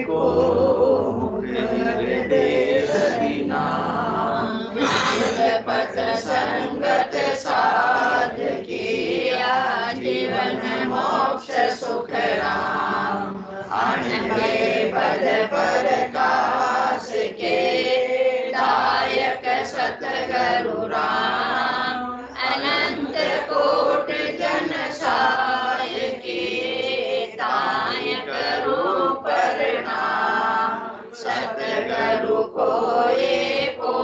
को हृदय हरि नाम पद संगत साध किया जीवन मोक्ष सुख राम अनभय पद प्रकाश के दायक सतगुरु राम अनंत कोट जन साय के दायक रूप प्रणाम सतगुरु कोई को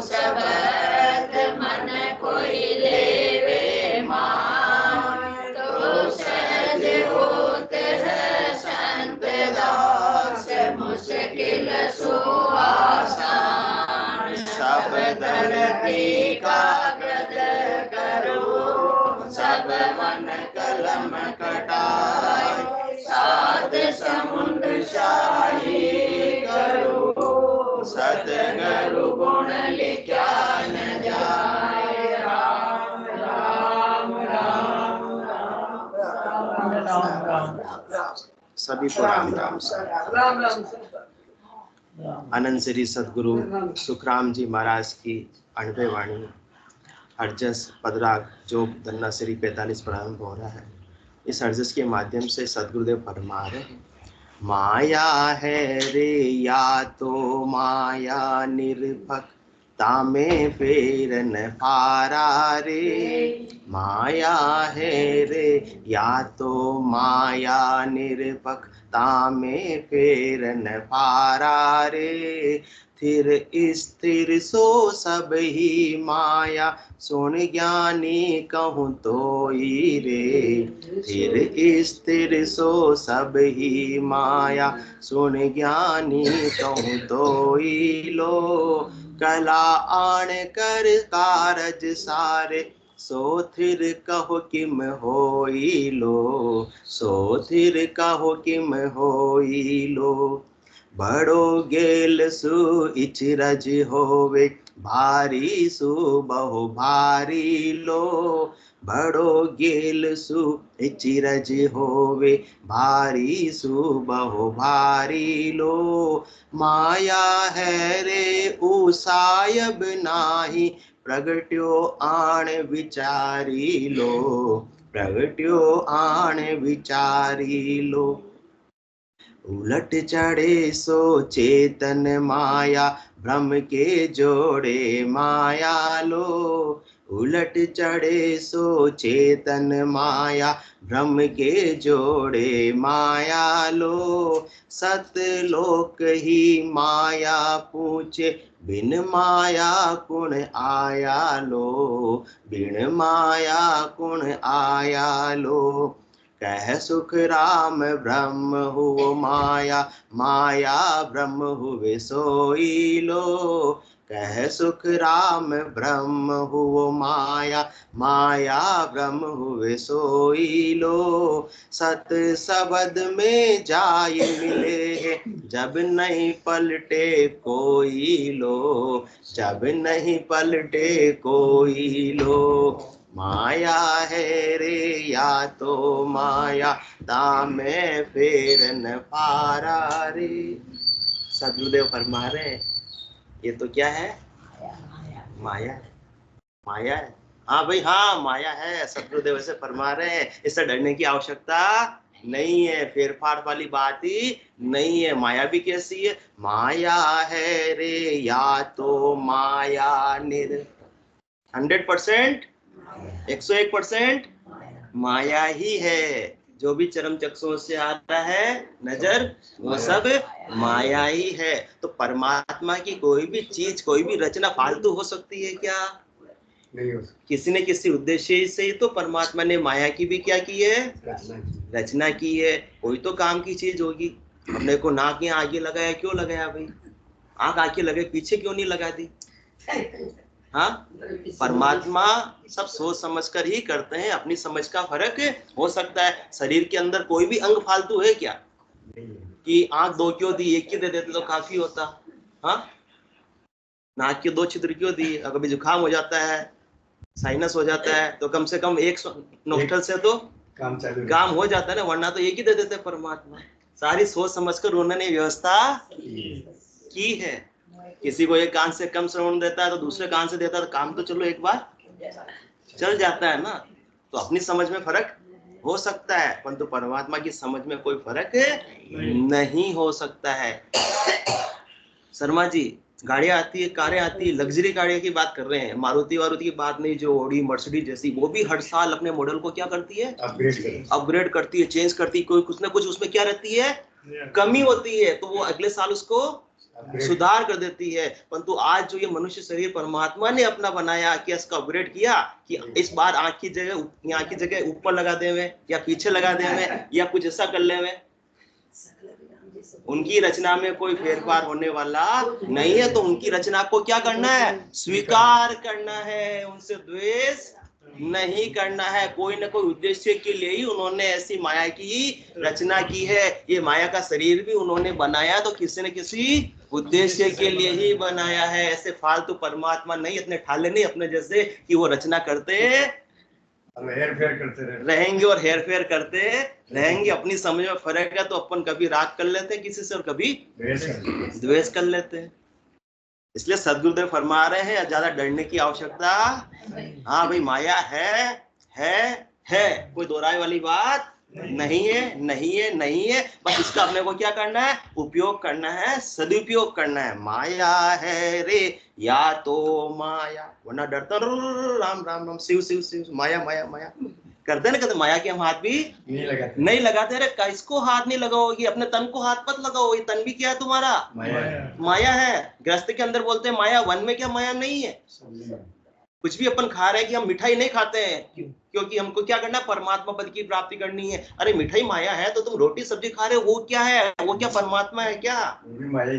सबद मन कोई लेवे मान तो सहज होत है संत दास मुश्किल सुआसान सब धरती कागज करो सब मन कलम कटाए सात समुद्र शाही करो सतगुरु गुण लिखा न जाए राम राम राम राम राम राम सभी को राम राम राम राम आनंद श्री सदगुरु सुखराम जी महाराज की अणवे वाणी हरजस पदराग जो धन्ना श्री 45 प्रारंभ हो रहा है। इस हरजस के माध्यम से सदगुरुदेव फरमा रहे हैं, माया है रे या तो माया निरपक तामे फेर न पारा रे, माया है रे या तो माया निरपक तामे फेर न पारा रे, थिर स्थिर सो सब ही माया सुन ज्ञानी कहूँ तोई रे, थिर स्थिर सो सब ही माया सुन ज्ञानी कहूँ तोई लो, कला आण कर कारज सारे सो थिर कहो किम होई लो, सो थिर कहो किम होई लो, बड़ो गेल सु इचरज होवे भारी सु बहु भारी लो, बड़ो गेल सु इचरज होवे भारी सु बहु भारी लो, माया है रे उसायब नाही प्रगट्यो आण विचारी लो, प्रगट्यो आण विचारी लो, उलट चढ़े सो चेतन माया भ्रम के जोड़े माया लो, उलट चढ़े सो चेतन माया भ्रम के जोड़े माया लो, सतलोक ही माया पूछे बिन माया कुण आया लो, बिन माया कुण आया लो, कह सुख राम ब्रह्म हुओ माया माया ब्रह्म हुए सोई लो, कह सुख राम ब्रह्म हुओ माया माया ब्रह्म हुए सोई लो, सत शब्द में जाय मिले है जब नहीं पलटे कोई लो, जब नहीं पलटे कोई लो, माया है रे या तो माया तामे फेर न पारा रे। सदगुरुदेव फरमा रहे ये तो क्या है, माया है, माया है। हाँ भाई हाँ माया है, सदगुरुदेव से फरमा रहे हैं, इससे डरने की आवश्यकता नहीं है, फेर फाड़ वाली बात ही नहीं है। माया भी कैसी है, माया है रे या तो माया निर 100% 101% माया ही है, जो भी चरम चक्षुओं से आता है नजर वो सब माया ही है। तो परमात्मा की कोई भी चीज कोई भी रचना फालतू हो सकती है क्या? नहीं हो सकती। किसी न किसी उद्देश्य से ही तो परमात्मा ने माया की भी क्या की है, रचना की है। कोई तो काम की चीज होगी। अपने को नाक यहाँ आगे लगाया, क्यों लगाया भाई? आंख आगे लगे पीछे क्यों नहीं लगा दी? हाँ, परमात्मा सब सोच समझ कर ही करते हैं, अपनी समझ का फर्क हो सकता है। शरीर के अंदर कोई भी अंग फालतू है क्या? कि आंख दो क्यों दी, एक ही दे देते तो काफी होता। हाँ, नाक के 2 छिद्र क्यों दी? अगर कभी जुकाम हो जाता है, साइनस हो जाता है, तो कम से कम एक नोस्ट्रल से तो काम हो जाता है ना, वरना तो एक ही दे देते परमात्मा। सारी सोच समझकर उन्होंने व्यवस्था की है। किसी को एक कान से कम श्रवण देता है तो दूसरे कान से देता है तो काम तो चलो एक बार चल जाता है ना। तो अपनी समझ में फर्क हो सकता है, परंतु परमात्मा की समझ में कोई फर्क नहीं हो सकता है। शर्मा जी, गाड़ियां आती है, कारें आती है, लग्जरी गाड़ियों की बात कर रहे हैं, मारुति वारुति की बात नहीं, जो ऑडी मर्सिडीज जैसी, वो भी हर साल अपने मॉडल को क्या करती है, अपग्रेड करती है, चेंज करती है। कोई कुछ ना कुछ उसमें क्या रहती है, कमी होती है, तो वो अगले साल उसको सुधार कर देती है। परंतु आज जो ये मनुष्य शरीर परमात्मा ने अपना बनाया, कि इसका अपग्रेड किया कि इस बार आंख की जगह ऊपर लगा दे हुए या पीछे लगा दे हुए या कुछ ऐसा कर ले हुए, उनकी रचना में कोई फेरफार होने वाला नहीं है। तो उनकी रचना को क्या करना है, स्वीकार करना है, उनसे द्वेष नहीं करना है। कोई ना कोई उद्देश्य के लिए ही उन्होंने ऐसी माया की रचना की है। ये माया का शरीर भी उन्होंने बनाया तो किसी न किसी उद्देश्य के लिए ही बनाया है। ऐसे फालतू परमात्मा नहीं, इतने ठाले नहीं अपने जैसे कि वो रचना करते हेर फेर करते रहेंगे और हेर फेर करते रहेंगे। अपनी समझ में फर्क है तो अपन कभी राग कर लेते हैं किसी से और कभी द्वेष कर लेते हैं। इसलिए सदगुरुदेव फरमा रहे हैं ज्यादा डरने की आवश्यकता, हाँ भाई माया है, कोई दोहराए वाली बात नहीं है। बस इसका अपने को क्या करना है, उपयोग करना है, सदुपयोग करना है। माया है रे या तो माया, वरना डरता राम राम राम शिव शिव शिव, माया माया माया करते ना, कहते माया के हम हाथ भी नहीं लगाते। अरे किसको हाथ नहीं लगाओगी, अपने तन को हाथ मत लगाओ, ये तन भी क्या है तुम्हारा, माया है। गृहस्थ के अंदर बोलते हैं माया, वन में क्या माया नहीं है। कुछ भी अपन खा रहे हैं कि हम मिठाई नहीं खाते हैं क्योंकि हमको क्या करना है, परमात्मा पद की प्राप्ति करनी है। अरे मिठाई माया है, तो तुम रोटी सब्जी खा रहे हो, वो क्या है, वो क्या परमात्मा है क्या,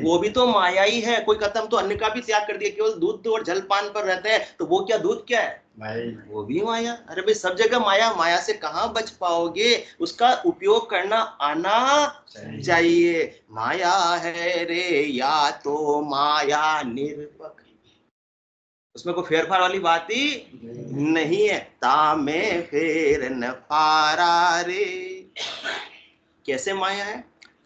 वो भी तो माया ही है। कोई कहता हम तो अन्न का भी त्याग कर दिया, केवल दूध और जलपान पर रहते हैं, तो वो क्या दूध क्या है, वो भी माया। अरे भाई सब जगह माया, माया से कहाँ बच पाओगे, उसका उपयोग करना आना चाहिए। माया है रे या तो माया निरपक, उसमें कोई फेरफार वाली बात ही नहीं है। तामे फेर न फारा रे, कैसे माया है,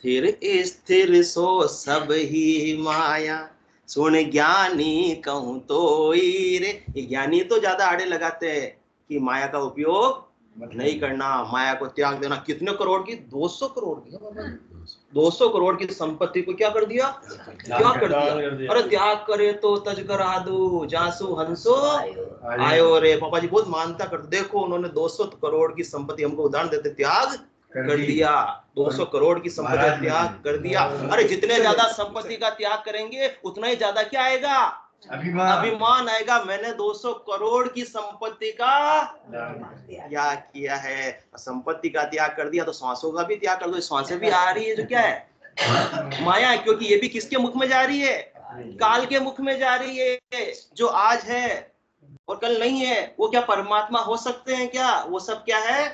फिर स्थिर सो सब ही माया, सुन ज्ञानी कहूं तो रे। ये ज्ञानी तो ज्यादा आड़े लगाते हैं कि माया का उपयोग नहीं करना, माया को त्याग देना। कितने करोड़ की, 200 करोड़ की, 200 करोड़ की संपत्ति को क्या कर दिया, क्या कर दिया। अरे त्याग करे तो तज करा दू, जासु हंसो आयो रे। पापा जी बहुत मानता करते, देखो उन्होंने 200 करोड़ की संपत्ति, हमको उदाहरण देते, त्याग कर दिया। 200 करोड़ की संपत्ति का त्याग कर दिया। अरे जितने ज्यादा संपत्ति का त्याग करेंगे उतना ही ज्यादा क्या आएगा, अभिमान आएगा। मैंने 200 करोड़ की संपत्ति का त्याग किया है, संपत्ति का त्याग कर दिया तो सांसों का भी त्याग कर दो। सांसें भी आ रही है जो क्या है, माया है, क्योंकि ये भी किसके मुख में जा रही है, काल के मुख में जा रही है। जो आज है और कल नहीं है, वो क्या परमात्मा हो सकते हैं क्या, वो सब क्या है,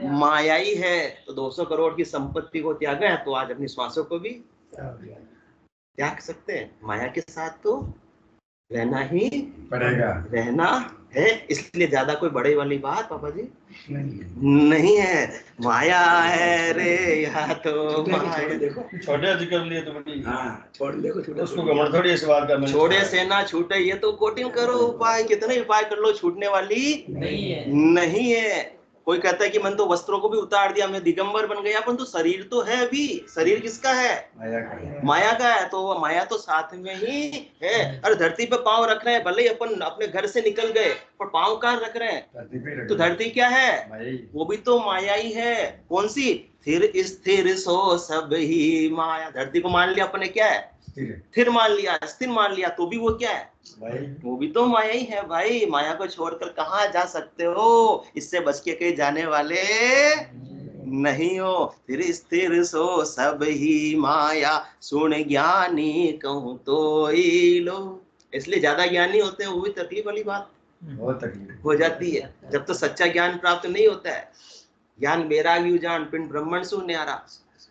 माया ही है। तो 200 करोड़ की संपत्ति को त्यागा है तो आज अपनी श्वासों को भी त्याग सकते हैं। माया के साथ तो रहना ही पड़ेगा, रहना है। इसलिए ज्यादा कोई बड़े वाली बात पापा जी नहीं है। माया है रे या तो छोटे जिक्र लिए तो बड़ी, छोड़ देखो उसको घमंड थोड़ी इस बात का, छोड़े से ना छूटे, ये तो कोटिंग करो उपाय, कितने उपाय कर लो, छूटने वाली नहीं है। कोई कहता है कि मैंने तो वस्त्रों को भी उतार दिया, मैं दिगंबर बन गया, परंतु शरीर तो है अभी। शरीर किसका है, माया का है। तो माया तो साथ में ही है। अरे धरती पे पांव रख रहे हैं, भले ही अपन अपने घर से निकल गए, पर पांव कहाँ रख रहे हैं, तो धरती क्या है, वो भी तो माया ही है। कौन सी, फिर स्थिर सो सब ही माया। धरती को मान लिया अपने क्या है, स्थिर मान लिया, स्थिर मान लिया, तो भी वो क्या है, वो भी तो माया ही है भाई। माया को छोड़कर कहाँ जा सकते हो, इससे बच के कहीं जाने वाले नहीं हो। फिर स्थिर सो सब ही माया, सुन ज्ञानी कहूं तो लो। इसलिए ज्यादा ज्ञानी होते हैं वो भी तकलीफ वाली बात हो जाती है, जब तो सच्चा ज्ञान प्राप्त नहीं होता है। ज्ञान बैराग्यु जान, पिंड ब्रह्मण सु न्यारा,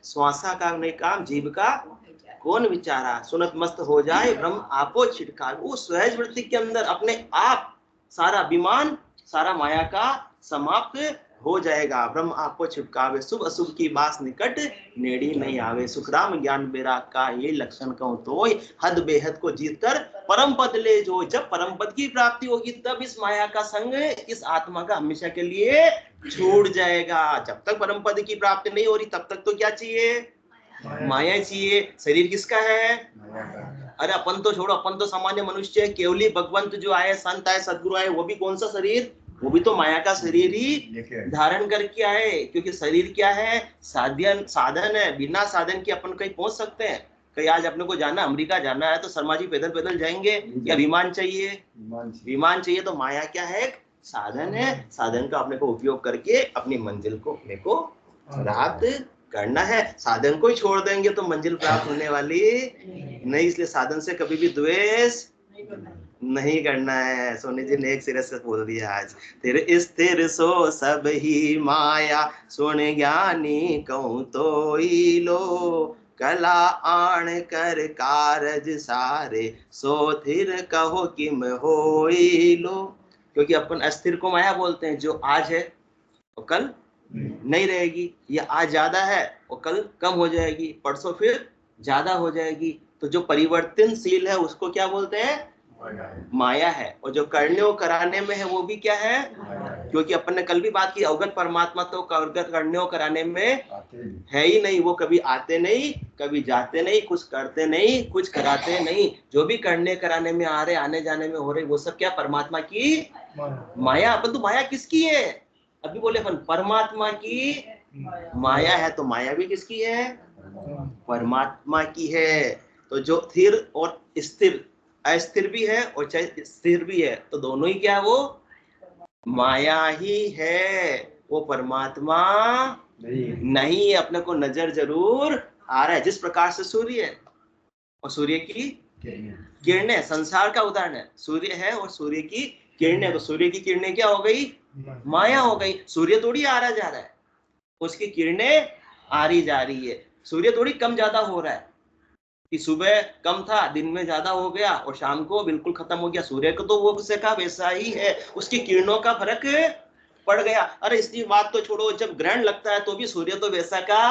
श्वासा का नहीं काम, जीव का कौन विचारा, सुनत मस्त हो जाए ब्रह्म आपो छिटकार। वो सहज वृत्ति के अंदर अपने आप सारा अभिमान, सारा माया का समाप्त हो जाएगा। ब्रह्म आपको छिपकावे, शुभ अशुभ की बास निकट नेड़ी नहीं आवे। सुखराम ज्ञान बेरा का ये लक्षण कहूं तो हद बेहद को जीत कर परम पद ले जो। जब परम पद की प्राप्ति होगी तब इस माया का संग इस आत्मा का हमेशा के लिए छूट जाएगा। जब तक परम पद की प्राप्ति नहीं हो रही तब तक तो क्या चाहिए? माया चाहिए। शरीर किसका है? अरे अपन तो छोड़ो, अपन तो सामान्य मनुष्य है। केवली भगवंत जो आए, संत आए, सदगुरु आए, वो भी कौन सा शरीर? वो भी तो माया का शरीर ही धारण करके आए। क्योंकि शरीर क्या है? साधन है। बिना साधन के अपन कहीं पहुंच सकते हैं? कहीं आज अपने को जाना, अमेरिका जाना है तो शर्मा जी पैदल पैदल जाएंगे या विमान चाहिए? विमान चाहिए। तो माया क्या है? साधन है। साधन का अपने को उपयोग करके अपनी मंजिल को अपने को प्राप्त करना है। साधन को ही छोड़ देंगे तो मंजिल प्राप्त होने वाली नहीं। इसलिए साधन से कभी भी द्वेष नहीं करना है। सोनी जी ने एक सिरे से बोल दिया आज, तेरे स्थिर सो सब ही माया, सुन ज्ञानी कहूं तो ही लो, कला आण कर कारज सारे, सो थिर कहो किम होई लो। क्योंकि अपन अस्थिर को माया बोलते हैं। जो आज है वो कल नहीं रहेगी। ये आज ज्यादा है वो कल कम हो जाएगी, परसों फिर ज्यादा हो जाएगी। तो जो परिवर्तनशील है उसको क्या बोलते हैं? माया है। और जो करने और कराने में है वो भी क्या है? क्योंकि अपन ने कल भी बात की, अवगत परमात्मा तो अवगत करने और कराने में है ही नहीं। वो कभी आते नहीं, कभी जाते नहीं, कुछ करते नहीं, कुछ कराते नहीं। जो भी करने कराने में आ रहे, आने जाने में हो रहे, वो सब क्या? परमात्मा की माया। अपन तो माया किसकी है? अभी बोले अपन परमात्मा की माया है। तो माया भी किसकी है? परमात्मा की है। तो जो स्थिर और स्थिर, अस्थिर भी है और चाहे स्थिर भी है, तो दोनों ही क्या है? वो माया ही है। वो परमात्मा नहीं है। अपने को नजर जरूर आ रहा है। जिस प्रकार से सूर्य है और सूर्य की किरणें, संसार का उदाहरण है। सूर्य है और सूर्य की किरणें, तो सूर्य की किरणें क्या हो गई? माया हो गई। सूर्य थोड़ी आ रहा जा रहा है, उसकी किरणें आ रही जा रही है। सूर्य थोड़ी कम ज्यादा हो रहा है कि सुबह कम था, दिन में ज्यादा हो गया और शाम को बिल्कुल खत्म हो गया। सूर्य को तो वो वैसे का वैसा ही है, उसकी किरणों का फर्क पड़ गया। अरे इसकी बात तो छोड़ो, जब ग्रहण लगता है तो भी सूर्य तो वैसा का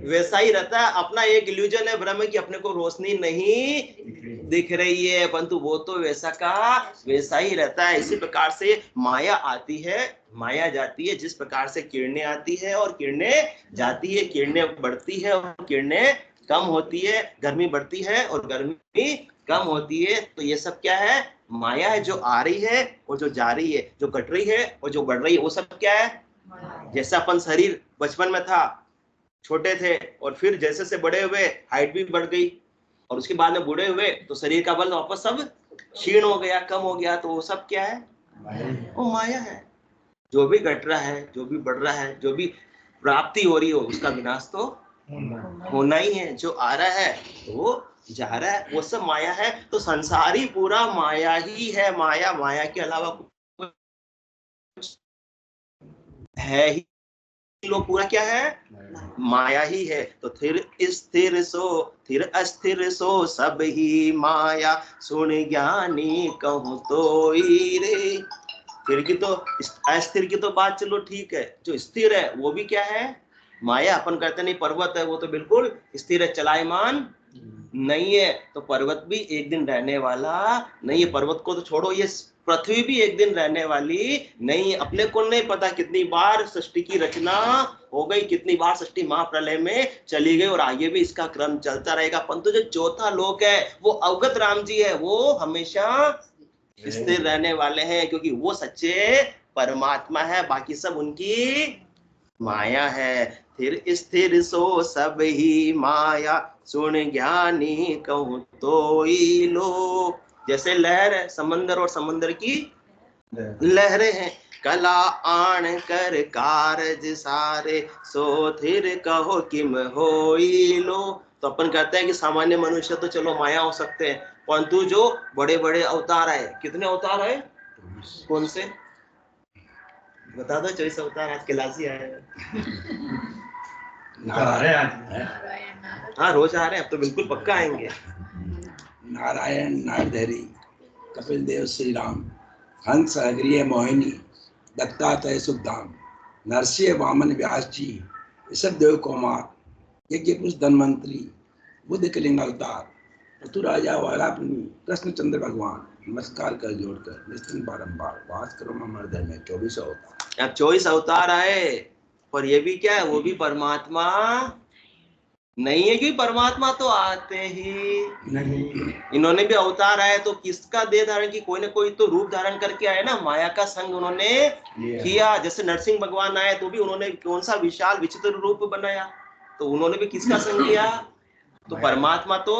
वैसा ही रहता है। अपना एक इल्यूजन है ब्रह्म की, अपने को रोशनी नहीं दिख रही है, परंतु वो तो वैसा का वैसा ही रहता है। इसी प्रकार से माया आती है, माया जाती है। जिस प्रकार से किरणें आती है और किरणें जाती है, किरणें बढ़ती है और किरणें कम होती है, गर्मी बढ़ती है और गर्मी कम होती है। तो ये सब क्या है? माया है। जो आ रही है और जो जा रही है, जो घट रही है और जो बढ़ रही है, वो सब क्या है? जैसा अपन शरीर बचपन में था, छोटे थे, और फिर जैसे से बड़े हुए हाइट भी बढ़ गई, और उसके बाद में बूढ़े हुए तो शरीर का बल वापस सब क्षीण हो गया, कम हो गया। तो वो सब क्या है? वो माया है। जो भी घट रहा है, जो भी बढ़ रहा है, जो भी प्राप्ति हो रही हो, उसका विनाश तो होना ही है। जो आ रहा है वो जा रहा है, वो सब माया है। तो संसार ही पूरा माया ही है। माया, माया के अलावा है ही लोग, पूरा क्या है? माया ही है। तो थिर स्थिर सो, थिर अस्थिर सो सब ही माया, सुन ज्ञानी कहूं तो ही रे। फिर की तो अस्थिर की तो बात चलो ठीक है, जो स्थिर है वो भी क्या है? माया। अपन कहते नहीं पर्वत है, वो तो बिल्कुल स्थिर है, चलायमान नहीं है। तो पर्वत भी एक दिन रहने वाला नहीं है। पर्वत को तो छोड़ो, ये पृथ्वी भी एक दिन रहने वाली नहीं। अपने को नहीं पता कितनी बार सृष्टि की रचना हो गई, कितनी बार सृष्टि महाप्रलय में चली गई, और आगे भी इसका क्रम चलता रहेगा। परंतु जो चौथा लोक है वो अवगत राम जी है, वो हमेशा स्थिर रहने वाले हैं, क्योंकि वो सच्चे परमात्मा है, बाकी सब उनकी माया है। फिर स्थिर सो सब ही माया, सुन ज्ञानी कहूं तो ही लो। जैसे लहर है, समंदर और समंदर की लहरें हैं। कला आण कर कारज सारे, सो थिर कहो किम होई लो। तो अपन कहते हैं कि सामान्य मनुष्य तो चलो माया हो सकते हैं, परंतु जो बड़े बड़े अवतार आए, कितने अवतार आए? कौन से बता दो? 24 अवतार आज कैलाशी आए। हाँ रोज आ रहे हैं, अब तो बिल्कुल पक्का आएंगे। नारायण नारधरी, कपिल देव श्री राम, हंस अग्रिय मोहिनी, दत्तात्रेय सुखधाम, नरसिंह वामन व्यास जी, ऋषभ देव कुमार, यज्ञ पुरुष धनवंतरी, बुद्ध कलिंग अवतार, पृथु राजा वारापनी, कृष्णचंद्र भगवान, नमस्कार कर जोड़कर निस्तिन बारंबार वास करो मर्दन में 24 अवतार। अब 24 अवतार आए, पर ये भी क्या है, वो भी परमात्मा नहीं है, क्योंकि परमात्मा तो आते ही नहीं। इन्होंने भी अवतार आए तो किसका देह धारण की, कोई ना कोई तो रूप धारण करके आए ना, माया का संग उन्होंने किया। जैसे नरसिंह भगवान आए तो भी उन्होंने कौन सा विशाल विचित्र रूप बनाया, तो उन्होंने भी किसका संग किया, तो परमात्मा तो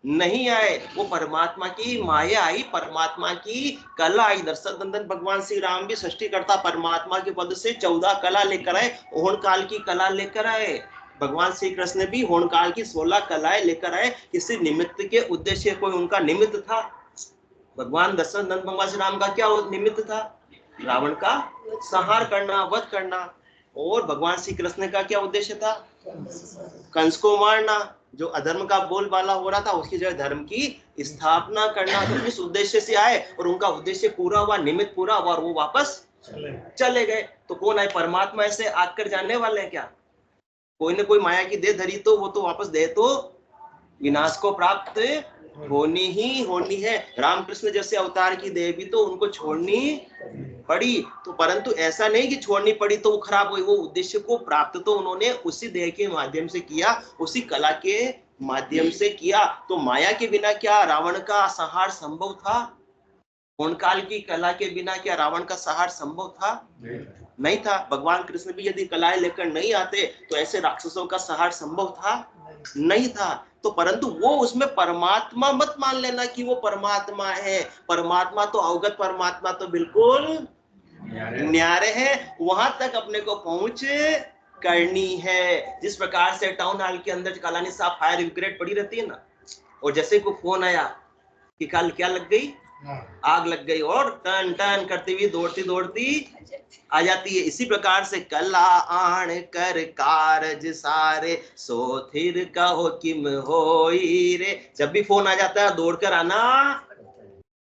नहीं आए, वो परमात्मा की माया आई, परमात्मा की कला आई। दरअसल नंदन भगवान श्री राम भी सृष्टि करता परमात्मा के पद से 14 कला लेकर आए, ओहण काल की कला लेकर आए। भगवान श्री कृष्ण भी होण काल की 16 कलाएं लेकर आए, किसी निमित्त के उद्देश्य, कोई उनका निमित्त था। भगवान दशरथ नंदन भगवान श्री राम का क्या निमित्त था, रावण का संहार करना, वध करना। और भगवान श्री कृष्ण का क्या उद्देश्य था, कंस को मारना, जो अधर्म का बोलबाला हो रहा था उसकी जगह धर्म की स्थापना करना। तो इस उद्देश्य से आए और उनका उद्देश्य पूरा हुआ, निमित्त पूरा हुआ और वो वापस चले गए। तो कौन आए, परमात्मा ऐसे आकर जाने वाले हैं क्या, कोई ना कोई माया की देह धरी तो वो तो वापस दे तो विनाश को प्राप्त होनी ही होनी है। रामकृष्ण जैसे अवतार की देह भी तो उनको छोड़नी पड़ी, तो परंतु ऐसा नहीं कि छोड़नी पड़ी तो वो खराब हुई, वो उद्देश्य को प्राप्त तो उन्होंने उसी देह के माध्यम से किया, उसी कला के माध्यम से किया। तो माया के बिना क्या रावण का संहार संभव था, होणकाल की कला के बिना क्या रावण का संहार संभव था, नहीं था। भगवान कृष्ण भी यदि कलाएं लेकर नहीं आते तो ऐसे राक्षसों का संहार संभव था, नहीं था। तो परंतु वो उसमें परमात्मा मत मान लेना कि वो परमात्मा है, परमात्मा तो अवगत परमात्मा तो बिल्कुल न्यारे है, वहां तक अपने को पहुंच करनी है। जिस प्रकार से टाउन हॉल के अंदर कालानी साहब फायर ब्रिगेड पड़ी रहती है ना, और जैसे को फोन आया कि कल क्या लग गई, आग लग गई, और टन टन करती हुई दौड़ती दौड़ती आ जाती है। इसी प्रकार से कला आण कर कारज सारे, सो थिर कहो किम होई रे। जब भी फोन आ जाता है दौड़कर आना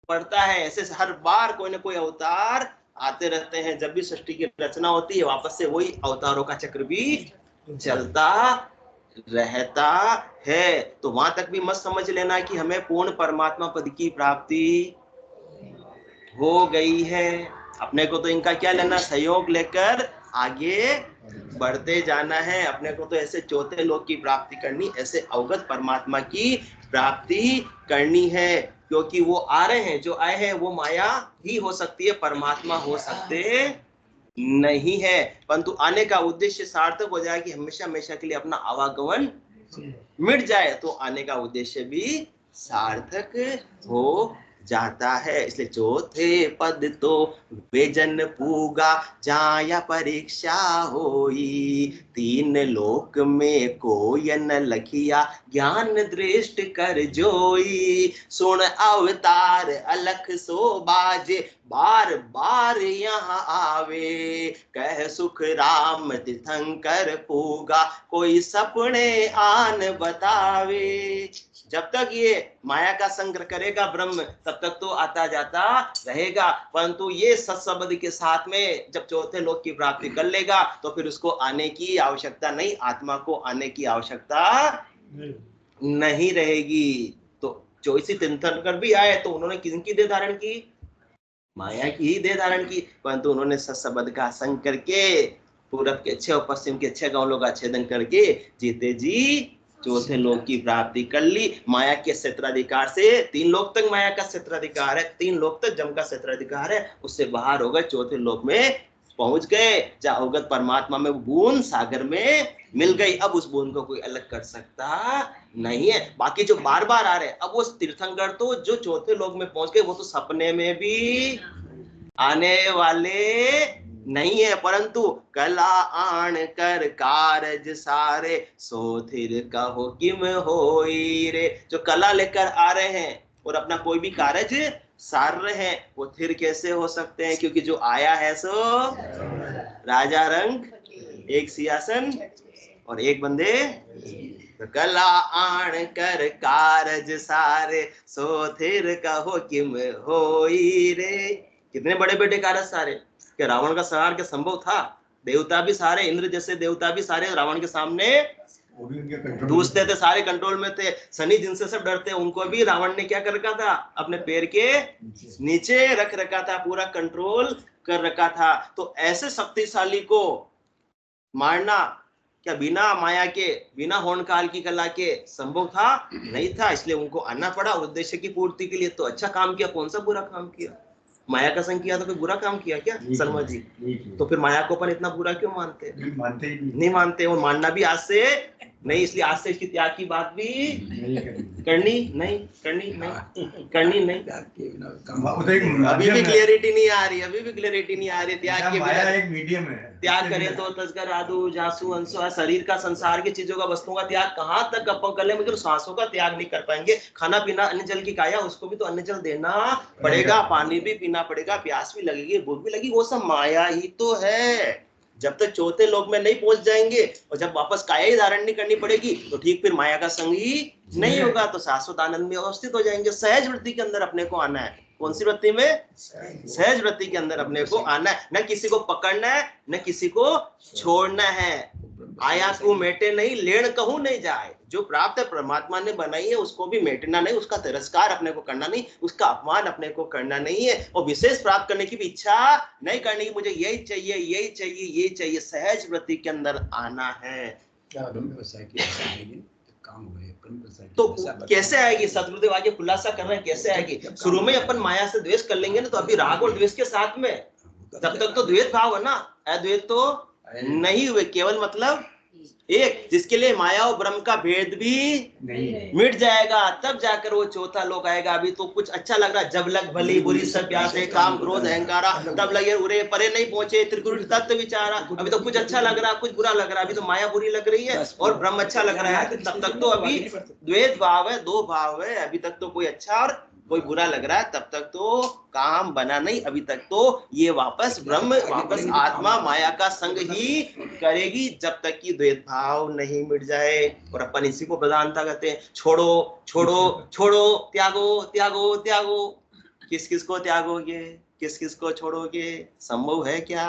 पड़ता है। ऐसे हर बार कोई ना कोई अवतार आते रहते हैं। जब भी सृष्टि की रचना होती है वापस से वही अवतारों का चक्र भी चलता रहता है। तो वहां तक भी मत समझ लेना कि हमें पूर्ण परमात्मा पद की प्राप्ति हो गई है। अपने को तो इनका क्या लेना, सहयोग लेकर आगे बढ़ते जाना है। अपने को तो ऐसे चौथे लोक की प्राप्ति करनी, ऐसे अवगत परमात्मा की प्राप्ति करनी है। क्योंकि वो आ रहे हैं, जो आए हैं वो माया ही हो सकती है, परमात्मा हो सकते नहीं है। परंतु आने का उद्देश्य सार्थक हो जाए कि हमेशा हमेशा के लिए अपना आवागमन मिट जाए, तो आने का उद्देश्य भी सार्थक हो जाता है। इसलिए चौथे पद तो बेजन पूगा जाया परीक्षा होई, तीन लोक में कोई न लखिया ज्ञान दृष्ट कर जोई, सुन अवतार अलख सो बाजे बार बार यहाँ आवे, कह सुख राम तीर्थंकर पूगा कोई सपने आन बतावे। जब तक ये माया का संग्रह करेगा ब्रह्म तब तक तो आता जाता रहेगा, परंतु ये सत्संबंध के साथ में जब चौथे लोक की प्राप्ति कर लेगा तो फिर उसको आने की आवश्यकता नहीं, आत्मा को आने की आवश्यकता नहीं रहेगी। तो चौसी तीर्थंकर भी आए तो उन्होंने किनकी देह धारण की, माया की ही देह धारण की, परंतु उन्होंने सत्संबंध का संग करके पूरब के 6 और पश्चिम के 6 गांवों का छेदन करके जीते जी चौथे लोक की प्राप्ति कर ली। माया के क्षेत्राधिकार से 3 लोक तक माया का क्षेत्राधिकार है, 3 लोक तक जम का क्षेत्राधिकार है, उससे बाहर हो गए, चौथे लोक में पहुंच गए, जहाँ अवगत परमात्मा में बूंद सागर में मिल गई। अब उस बूंद को कोई अलग कर सकता नहीं है। बाकी जो बार बार आ रहे, अब वो तीर्थंकर तो जो चौथे लोक में पहुंच गए वो तो सपने में भी आने वाले नहीं है। परंतु कला आन कर कारज सारे, सो थिर कहो किम होई रे। जो कला लेकर आ रहे हैं और अपना कोई भी कारज सार रहे हैं, वो थिर कैसे हो सकते हैं, क्योंकि जो आया है सो राजा रंग, एक सिंहासन और एक बंदे। तो कला आन कर कारज सारे, सो थिर कहो किम होई रे। कितने बड़े बड़े कारज सारे, कि रावण का संहार क्या संभव था? देवता भी सारे, इंद्र जैसे देवता भी सारे रावण के सामने दूसते थे, सारे कंट्रोल में थे। शनि जिनसे सब डरते उनको भी रावण ने क्या कर रखा था? अपने पैर के नीचे रख रखा था, पूरा कंट्रोल कर रखा था। तो ऐसे शक्तिशाली को मारना क्या बिना माया के, बिना होन काल की कला के संभव था? नहीं था। इसलिए उनको आना पड़ा उद्देश्य की पूर्ति के लिए। तो अच्छा काम किया। कौन सा बुरा काम किया? माया का संग किया तो कोई बुरा काम किया क्या शर्मा जी? तो फिर माया को अपन इतना बुरा क्यों मानते? नहीं मानते। वो मानना भी आज से नहीं। इसलिए आज से इसकी त्याग की बात भी करनी नहीं। अभी भी क्लियरिटी नहीं आ रही, त्याग के बिना एक मीडियम है। त्याग करें तो तस्कर आदू जासू अंसु, शरीर का, संसार की चीजों का, वस्तुओं का त्याग कहाँ तक अपन कर ले, मगर सांसों का त्याग नहीं कर पाएंगे। खाना पीना, अन्न जल की काया, उसको भी तो अन्न जल देना पड़ेगा, पानी भी पीना पड़ेगा, प्यास भी लगेगी, भूख भी लगेगी। वो सब माया ही तो है। जब तक चौथे लोक में नहीं पहुंच जाएंगे और जब वापस काया ही धारण नहीं करनी पड़ेगी तो ठीक फिर माया का संग ही नहीं होगा, तो शाश्वत आनंद में अवस्थित हो जाएंगे। सहज वृत्ति के अंदर अपने को आना है। कौन सी वृत्ति में? सहज वृत्ति के अंदर अपने को आना है। न किसी को पकड़ना है, न किसी को छोड़ना है। आया को मेटे नहीं, लेण कहूं नहीं जाए। जो प्राप्त परमात्मा ने बनाई है उसको भी मेटना नहीं, उसका तिरस्कार अपने को करना नहीं, उसका अपमान अपने को करना नहीं है, और विशेष प्राप्त करने की भी इच्छा नहीं करनी कि मुझे यही चाहिए, यही चाहिए, यही चाहिए। सहज वृत्ति के अंदर आना है। तो कैसे आएगी? सतगुरुदेव आगे खुलासा कर रहे हैं कैसे आएगी। शुरू में अपन माया से द्वेष कर लेंगे ना, तो अभी राग और द्वेष के साथ में, तब तक तो द्वैत भाव है ना, अद्वैत तो नहीं हुए। केवल मतलब एक, जिसके लिए माया और ब्रह्म का भेद भी मिट जाएगा, तब जाकर वो चौथा लोक आएगा। अभी तो कुछ अच्छा लग रहा है, जब लग भली बुरी सब प्यासे, काम क्रोध अहंकारा, तब लगे उरे परे नहीं पहुंचे त्रिगुण तत्व विचारा। अभी तो कुछ अच्छा लग रहा है, कुछ बुरा लग रहा है। अभी तो माया बुरी लग रही है और ब्रह्म अच्छा लग रहा है। तब तक तो अभी द्वैत भाव है, दो भाव है। अभी तक तो कोई अच्छा और कोई बुरा लग रहा है, तब तक तो काम बना नहीं। अभी तक तो ये वापस ब्रह्म, वापस आत्मा माया का संग ही करेगी, जब तक कि द्वैत भाव नहीं मिट जाए। और अपन इसी को प्रधानता कहते हैं। छोड़ो छोड़ो छोड़ो, त्यागो त्यागो त्यागो। किस किस को त्यागोगे, किस किस को छोड़ोगे? संभव है क्या?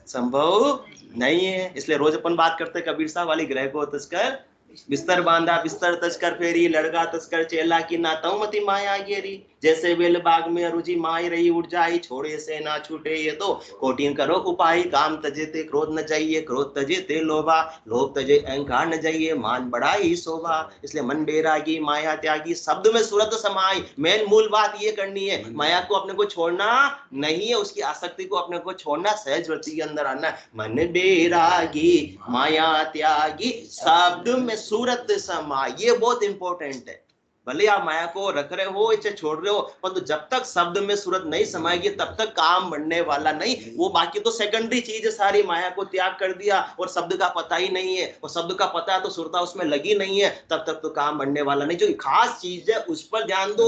संभव नहीं है। इसलिए रोज अपन बात करते कबीर साहब वाली, ग्रह को तस्कर बिस्तर बांधा, बिस्तर तस्कर फेरी, लड़का तस्कर चेला की ना तऊ मती माया गेरी। जैसे बेल बाग में रुचि माई रही उठ जाई, छोड़े से ना छूटे ये तो कोटिन करो उपाय। काम तजे ते क्रोध न जाइए, क्रोध तजे ते लोभा, लोभ तजे अहंकार न जाइए, मान बढ़ाई शोभा। इसलिए मन बेरागी माया त्यागी, शब्द में सूरत समाई। मेन मूल बात ये करनी है, माया को अपने को छोड़ना नहीं है, उसकी आसक्ति को अपने को छोड़ना, सहज वृत्ति के अंदर आना है। मन बेरागी माया त्यागी, शब्द में सूरत समाई। ये बहुत इंपॉर्टेंट है। भले आप माया को रख रहे हो, इसे छोड़ रहे हो, परंतु जब तक शब्द में सूरत नहीं समाएगी तब तक काम बढ़ने वाला नहीं। वो बाकी तो सेकेंडरी चीज है सारी। माया को त्याग कर दिया और शब्द का पता ही नहीं है, और शब्द का पता है तो सुरता उसमें लगी नहीं है, तब तक तो काम बढ़ने वाला नहीं। जो खास चीज है उस पर ध्यान दो।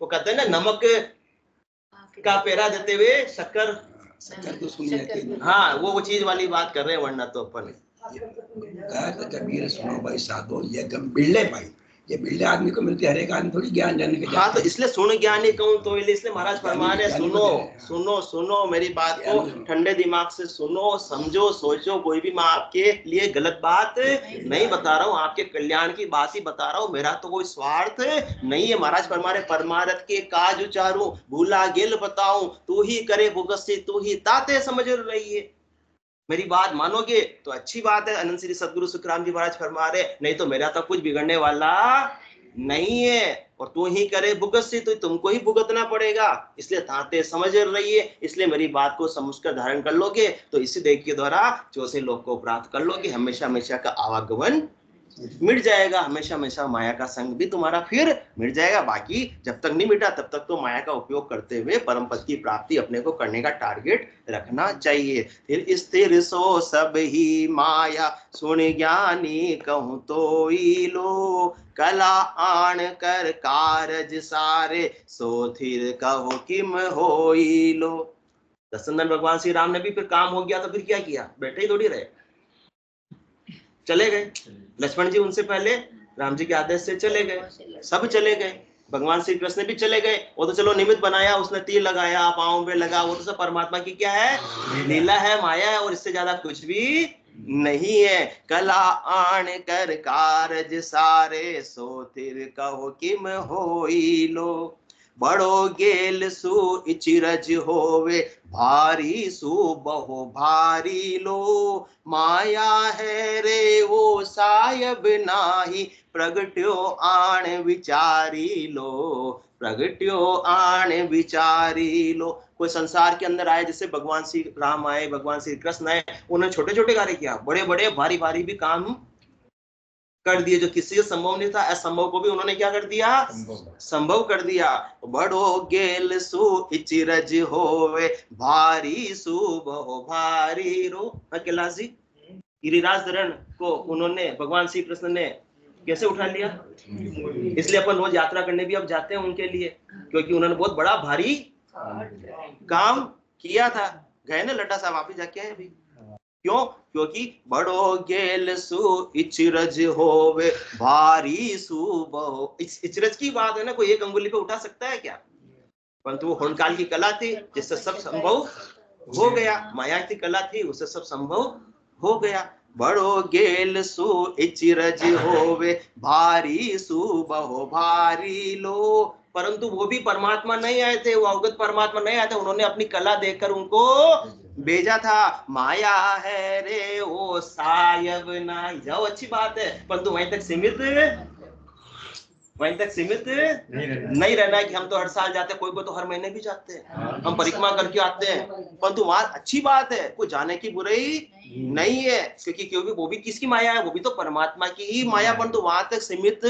वो कहते हैं ना, नमक का पेरा देते हुए शक्कर तो सुनिए। हाँ, वो चीज वाली बात कर रहे हैं, वरना तो अपन कबीर सुनो भाई साधो, ये बिल्ले भाई, ये बिल्ले आदमी को मिलती है, हर एक आदमी थोड़ी ज्ञान जानने के। हाँ, तो इसलिए सुन ज्ञानी कहूँ तो इसलिए महाराज फरमा रहे, सुनो सुनो सुनो मेरी बात को ठंडे दिमाग से सुनो, समझो, सोचो। कोई भी मैं आपके लिए गलत बात नहीं बता रहा हूँ, आपके कल्याण की बात ही बता रहा हूँ। मेरा तो कोई स्वार्थ नहीं है। महाराज फरमा रहे, परमारथ के काज उचारू, भूला गेल बताऊं, तू ही करे भुगसी, तू ही ताते समझ रही है। मेरी बात मानोगे तो अच्छी बात है। अनंत श्री सदगुरु सुखराम जी महाराज फरमा रहे, नहीं तो मेरा तो कुछ बिगड़ने वाला नहीं है। और तू ही करे भुगत से, तो तुमको ही भुगतना पड़ेगा। इसलिए ताते समझ रहिए। इसलिए मेरी बात को समझकर धारण कर लोगे तो इसी देख के द्वारा चौथे लोक को प्राप्त कर लोगे। हमेशा हमेशा का आवागमन मिट जाएगा, हमेशा हमेशा माया का संग भी तुम्हारा फिर मिट जाएगा। बाकी जब तक नहीं मिटा तब तक तो माया का उपयोग करते हुए परम पद की प्राप्ति अपने को करने का टारगेट रखना चाहिए। फिर स्थिर सो सब ही माया, सुन ज्ञानी कहूं तो लो, कला आन कर कारज सारे, सो थिर कहो किम होई लो। दशनंदन भगवान श्री राम ने भी फिर काम हो गया तो फिर क्या किया? बैठे ही थोड़ी रहे, चले गए। लक्ष्मण जी उनसे पहले राम जी के आदेश से चले गए, सब चले गए। भगवान श्री कृष्ण भी चले गए, वो तो चलो निमित्त बनाया, उसने तीर लगाया, पाँव पे लगा, वो तो सब परमात्मा की क्या है, लीला है, माया है, और इससे ज्यादा कुछ भी नहीं है। कला आण कर कारज सारे, सो थिर कहो किम होई लो। बड़ो गेल सु इचिरज होवे, भारी सु बहु भारी लो। माया है रे वो सायब नाही, प्रगट्यो आण विचारी लो, प्रगट्यो आण विचारी लो। कोई संसार के अंदर आए, जैसे भगवान श्री राम आए, भगवान श्री कृष्ण आए, उन्होंने छोटे छोटे कार्य किया, बड़े बड़े भारी भारी भी काम कर दिए, जो किसी से संभव नहीं था, असंभव को भी उन्होंने क्या कर दिया, संभव कर दिया। बड़ो गेल सु इचिरज होवे, भारी सु बहु भारी रो। कैलाश जी, गिरिराज धरण को उन्होंने, भगवान श्री कृष्ण ने कैसे उठा लिया, इसलिए अपन रोज यात्रा करने भी अब जाते हैं उनके लिए, क्योंकि उन्होंने बहुत बड़ा भारी काम किया था। गए ना लड्डा साहब, आप ही जाके आए अभी। क्यों? क्योंकि बड़ो गेल सु इचरज होवे, भारी सु बहु। इचरज की बात है ना, कोई एक अंगुली पे उठा सकता है क्या? परंतु वो होनकाल की कला थी, जिससे सब संभव हो गया। माया की कला थी, उससे सब संभव हो गया। बड़ो गेल सु इचरज होवे, भारी सु बहु भारी लो। परंतु वो भी परमात्मा नहीं आए थे, वो अवगत परमात्मा नहीं आए थे, उन्होंने अपनी कला देकर उनको भेजा था। माया है रे वो सायब ना जाओ, अच्छी बात है, परंतु वहीं तक सीमित नहीं रहना है कि हम तो हर साल जाते हैं, कोई कोई तो हर महीने भी जाते हैं, हम परिक्रमा करके आते हैं, परंतु वहां अच्छी बात है, कोई जाने की बुराई नहीं है, क्योंकि वो भी किसकी माया है, वो भी तो परमात्मा की ही माया, परंतु वहां तक सीमित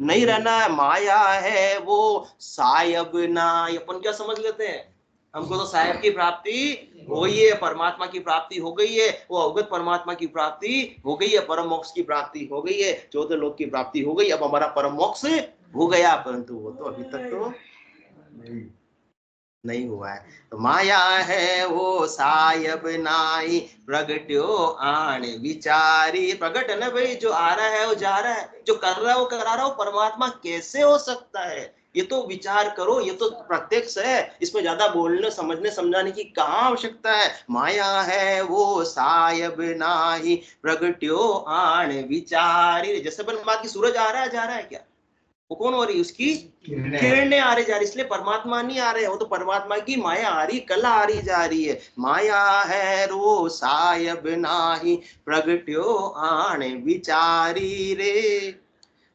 नहीं रहना है। माया है वो सायब ना, अपन क्या समझ लेते हैं, हमको तो साहेब की प्राप्ति हो गई है, परमात्मा की प्राप्ति हो गई है, वो अवगत परमात्मा की प्राप्ति हो गई है, परम मोक्ष की प्राप्ति हो गई है, चौथे लोक की प्राप्ति हो गई, अब हमारा परम मोक्ष हो गया, परंतु वो तो अभी तक तो नहीं हुआ है। तो माया है वो सायब नाई, प्रगट्यो आण विचारी। प्रगट है ना भाई, जो आ रहा है वो जा रहा है, जो कर रहा है वो करा रहा हो, परमात्मा कैसे हो सकता है, ये तो विचार करो, ये तो प्रत्यक्ष है, इसमें ज्यादा बोलने समझने समझाने की कहाँ आवश्यकता है। माया है वो सायब नाही, प्रगट्यो आण विचारी। जैसे बात की सूरज आ रहा है जा रहा है क्या, वो कौन हो रही, उसकी किरणें आ रही जा रही, इसलिए परमात्मा नहीं आ रहे, वो तो परमात्मा की माया आ रही, कला आ रही जा रही है। माया है रो सायब नाही, प्रगट्यो आण विचारी रे।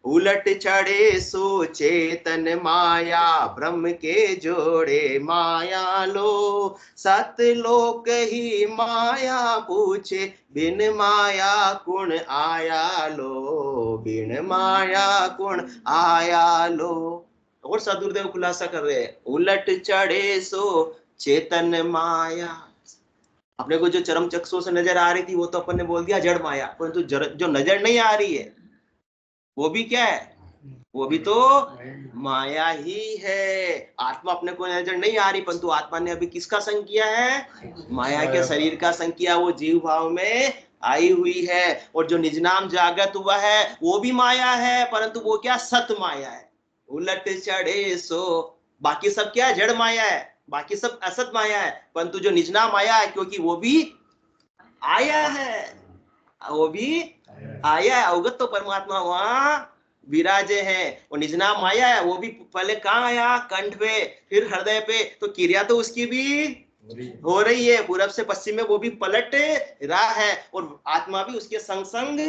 उलट चढ़े सो चेतन माया, ब्रह्म के जोड़े माया लो। सतलोक ही माया पूछे, बिन माया कुण आया लो, बिन माया कुण आया लो। और सदगुरुदेव खुलासा कर रहे हैं, उलट चढ़े सो चेतन माया। अपने को जो चरम चक्षु से नजर आ रही थी, वो तो अपन ने बोल दिया जड़ माया, परंतु जो नजर नहीं आ रही है, वो भी क्या है, वो भी तो माया ही है। आत्मा अपने को नजर नहीं आ रही, परंतु आत्मा ने अभी किसका संग किया है, माया के शरीर का संग किया, वो जीव भाव में आई हुई है। और जो निज नाम जागृत हुआ है वो भी माया है, परंतु वो क्या, सत माया है। उलट चढ़े सो, बाकी सब क्या है, जड़ माया है, बाकी सब असत माया है, परंतु जो निज नाम आया है, क्योंकि वो भी आया है, वो भी आया है। अवगत तो परमात्मा वहां विराजे हैं, और निज नाम माया है, वो भी पहले कहाँ आया, कंठ पे, फिर हृदय पे, तो क्रिया तो उसकी भी हो रही है, पूरब से पश्चिम में वो भी पलट रहा है, और आत्मा भी उसके संग संग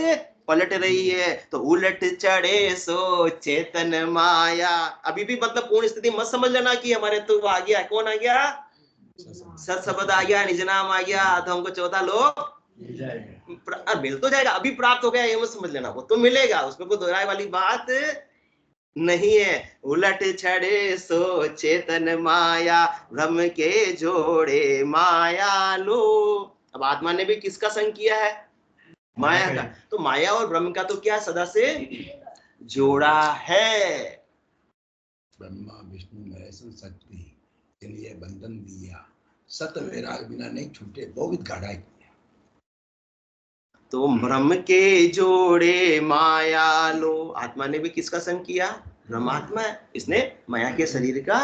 पलट रही है। तो उलट चढ़े सो चेतन माया। अभी भी मतलब पूर्ण स्थिति मत समझ लेना कि हमारे तो आ गया, कौन आ गया, सत शब्द आ गया, निज नाम आ गया, तो हमको चौथा लोक मिल तो जाएगा, अभी प्राप्त हो गया ये मत समझ लेना, वो तो मिलेगा, उसमें कोई दोहराए वाली बात नहीं है। उलट छड़े सो चेतन माया, ब्रह्म के जोड़े माया लो। अब आत्मा ने भी किसका संग किया है, माया का। तो माया और ब्रह्म का तो क्या सदा से जोड़ा है। ब्रह्मा विष्णु महेश शक्ति के लिए बंधन दिया, सत वैराग बिना नहीं छूटे, बहुत गाढ़ा किया। तो ब्रह्म के जोड़े माया लो, आत्मा ने भी किसका संग किया, ब्रह्मात्मा है, इसने माया के शरीर का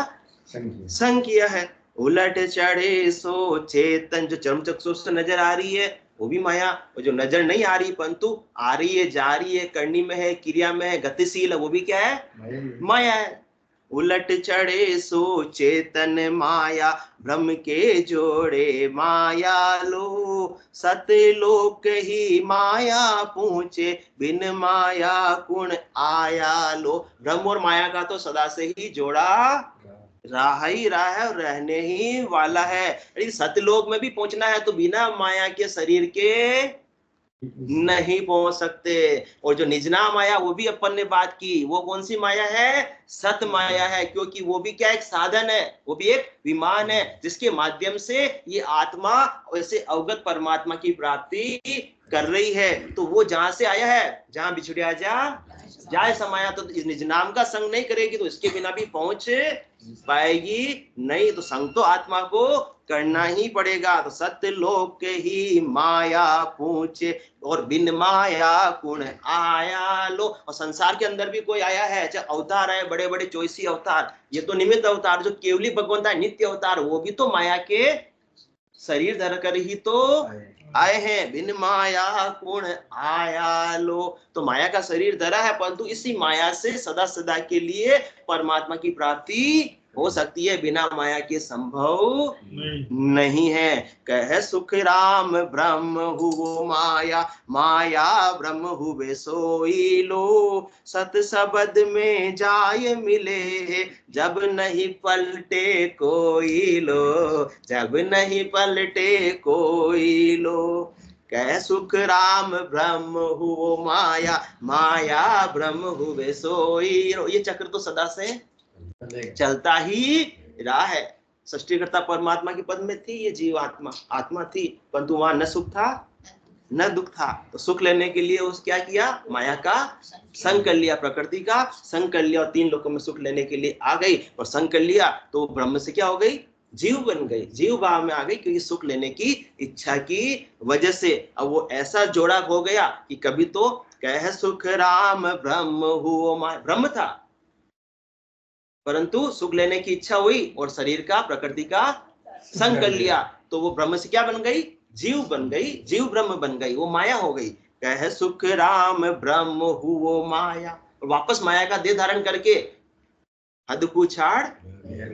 संग किया है। उलट चढ़े सो चेतन, जो चर्म चक्षु से नजर आ रही है वो भी माया, और जो नजर नहीं आ रही परंतु आ रही है, जा रही है, करनी में है, क्रिया में है, गतिशील है, वो भी क्या है? माया है। उलट चढ़े सो चेतन माया, ब्रह्म के जोड़े माया लो, सतलोक ही माया पूछे, बिन माया कुण आया लो। ब्रह्म और माया का तो सदा से ही जोड़ा रहा ही रहा है और रहने ही वाला है। यदि सतलोक में भी पहुंचना है तो बिना माया के शरीर के नहीं पहुंच सकते। और जो निजना माया वो भी अपन ने बात की, वो कौन सी माया है? सत माया है, क्योंकि वो भी क्या एक साधन है, वो भी एक विमान है जिसके माध्यम से ये आत्मा वैसे अवगत परमात्मा की प्राप्ति कर रही है। तो वो जहां से आया है, जहां बिछुड़िया जाए समाया, तो इस निज नाम का संग नहीं करेगी तो इसके बिना भी पहुंच पाएगी नहीं। तो संग तो आत्मा को करना ही पड़ेगा। तो सत्य लोक ही माया पूछे, और बिन माया कुण आया लो। और संसार के अंदर भी कोई आया है, चाहे अवतार है, बड़े बड़े 24 अवतार, ये तो निमित्त अवतार, जो केवली भगवंत है नित्य अवतार, वो भी तो माया के शरीर धर कर ही तो आए हैं। बिन माया कुण आया लो, तो माया का शरीर धरा है, परंतु इसी माया से सदा सदा के लिए परमात्मा की प्राप्ति हो सकती है, बिना माया के संभव नहीं है। कह सुख राम ब्रह्म हुओ माया, माया ब्रह्म हुए सोई लो, सत शब्द में जाय मिले, जब नहीं पलटे कोई लो, जब नहीं पलटे कोई लो। कह सुख राम ब्रह्म हुओ माया, माया ब्रह्म हुए सोई लो। ये चक्र तो सदा से चलता ही रहा है। सृष्टिकर्ता परमात्मा के पद में थी ये जीव आत्मा, आत्मा थी, परंतु वहां न सुख था न दुख था। तो सुख लेने के लिए उस क्या किया? माया का संग कर लिया, प्रकृति का संग कर लिया, और 3 लोकों में सुख लेने के लिए आ गई। और संग कर लिया तो ब्रह्म से क्या हो गई? जीव बन गई, जीव भाव में आ गई, क्योंकि सुख लेने की इच्छा की वजह से। अब वो ऐसा जोड़ा हो गया कि कभी तो कह सुख राम ब्रह्म हुओ माया, ब्रह्म था परंतु सुख लेने की इच्छा हुई और शरीर का, प्रकृति का संग कर लिया, तो वो ब्रह्म से क्या बन गई? जीव बन गई, जीव ब्रह्म बन गई, वो माया हो गई। कह सुख राम ब्रह्म हुओ माया, और वापस माया का देह धारण करके हद को छाड़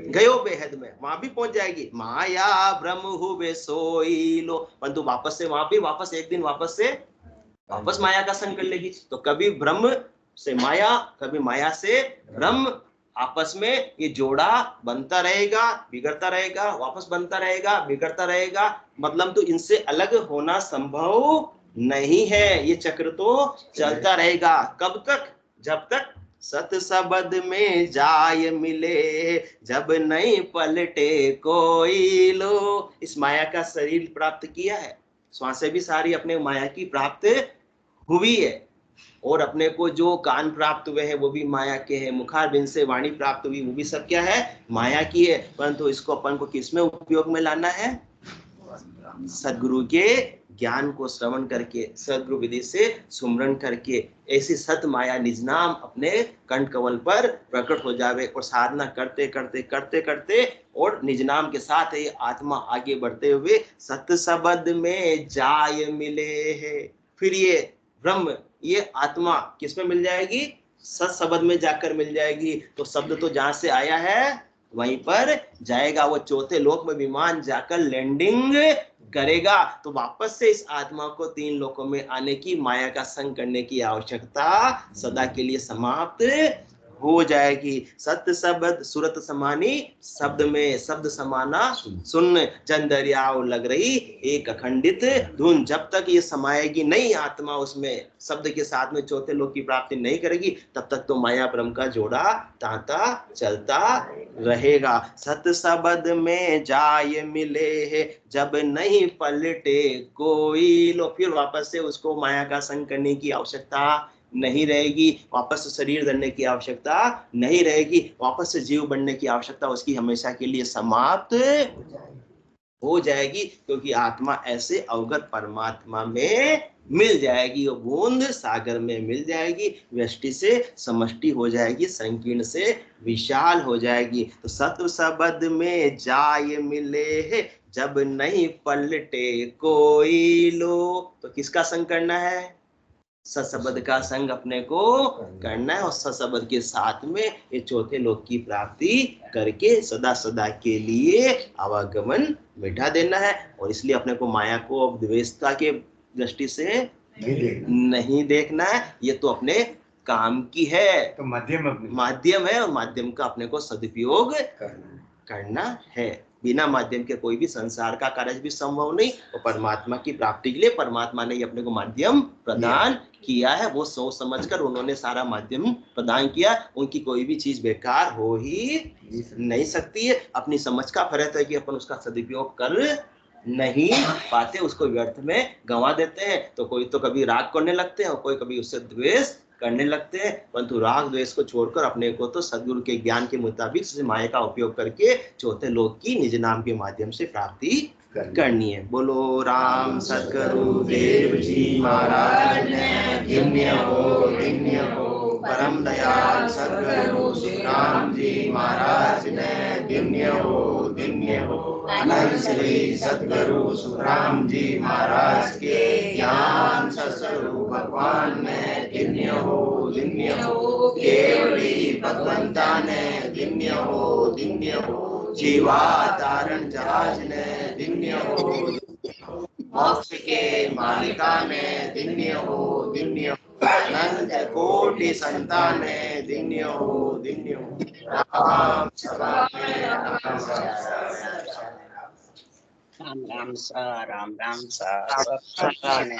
गयो बेहद में, वहां भी पहुंच जाएगी। माया ब्रह्म हुए सोई लो, परंतु वापस से वहां भी वापस एक दिन वापस माया का संग कर लेगी। तो कभी ब्रह्म से माया, कभी माया से ब्रह्म, आपस में ये जोड़ा बनता रहेगा, बिगड़ता रहेगा, वापस बनता रहेगा, बिगड़ता रहेगा। मतलब तो इनसे अलग होना संभव नहीं है, ये चक्र तो चलता रहेगा। कब तक? जब तक सत शब्द में जाय मिले, जब नहीं पलटे कोई लो। इस माया का शरीर प्राप्त किया है, श्वासें भी सारी अपने माया की प्राप्त हुई है, और अपने को जो कान प्राप्त हुए हैं वो भी माया के हैं, मुखारबिंद से वाणी प्राप्त हुई वो भी सब क्या है? माया की है। परंतु इसको अपन को किस में उपयोग में लाना है? सदगुरु के ज्ञान को श्रवण करके, सदगुरु विधि से सुमरन करके, ऐसी सत माया निज नाम अपने कंठ कवल पर प्रकट हो जावे, और साधना करते करते करते करते और निज नाम के साथ ये आत्मा आगे बढ़ते हुए सत शब्द में जाय मिले है। फिर ये ब्रह्म, ये आत्मा किस में मिल जाएगी? सत शब्द में जाकर मिल जाएगी। तो शब्द तो जहां से आया है वहीं पर जाएगा, वो चौथे लोक में विमान जाकर लैंडिंग करेगा। तो वापस से इस आत्मा को 3 लोकों में आने की, माया का संग करने की आवश्यकता सदा के लिए समाप्त हो जाएगी। सत्य शब्द सूरत समानी, शब्द में शब्द समाना सुन, जन दरियाव लग रही एक अखंडित धुन। जब तक ये समाएगी नहीं आत्मा उसमें, शब्द के साथ में चौथे लोक की प्राप्ति नहीं करेगी, तब तक तो माया ब्रह्म का जोड़ा तांता चलता रहेगा। सत शब्द में जाय मिले है, जब नहीं पलटे कोई लो। फिर वापस से उसको माया का संग करने की आवश्यकता नहीं रहेगी, वापस से शरीर धरने की आवश्यकता नहीं रहेगी, वापस से जीव बनने की आवश्यकता उसकी हमेशा के लिए समाप्त हो जाएगी, क्योंकि आत्मा ऐसे अवगत परमात्मा में मिल जाएगी, वो बूंद सागर में मिल जाएगी, व्यष्टि से समष्टि हो जाएगी, संकीर्ण से विशाल हो जाएगी। तो सत्व सबद में जाय मिले है, जब नहीं पलटे कोई लो। तो किसका संग करना है? सत्सबद का संग अपने को करना है, और सत्सबद के साथ में ये चौथे लोक की प्राप्ति करके सदा सदा के लिए आवागमन मिटा देना है। और इसलिए अपने को माया को अब द्वेषता के दृष्टि से नहीं देखना है, ये तो अपने काम की है, तो माध्यम है, और माध्यम का अपने को सदुपयोग करना है। बिना माध्यम के कोई भी संसार का कार्य भी संभव नहीं, और परमात्मा की प्राप्ति के लिए परमात्मा ने अपने को माध्यम प्रदान किया है। वो सोच समझकर उन्होंने सारा माध्यम प्रदान किया, उनकी कोई भी चीज बेकार हो ही नहीं सकती है। अपनी समझ का फर्क है कि अपन उसका सदुपयोग कर नहीं पाते, उसको व्यर्थ में गंवा देते हैं। तो कोई तो कभी राग करने लगते हैं और कोई कभी उससे द्वेष करने लगते हैं, परंतु राग द्वेष को छोड़कर अपने को तो सदगुरु के ज्ञान के मुताबिक माया का उपयोग करके चौथे लोक की निज नाम के माध्यम से प्राप्ति करनी है। बोलो राम सद्गुरु देव जी महाराज ने धन्य हो। परम दयाल सद्गुरु सुखराम जी महाराज ने धन्य हो। अनंत श्री सद्गुरु सुखराम जी महाराज के ज्ञान सत्स्वरूप भगवान ने धन्य हो। केवली भगवंता ने धन्य हो। जीवाधारण जहाज ने धन्य हो। मोक्ष के मालिका ने धन्य हो। अनंत कोटि संतान ने धन्य हो। राम सभा में राम राम सा सब संतान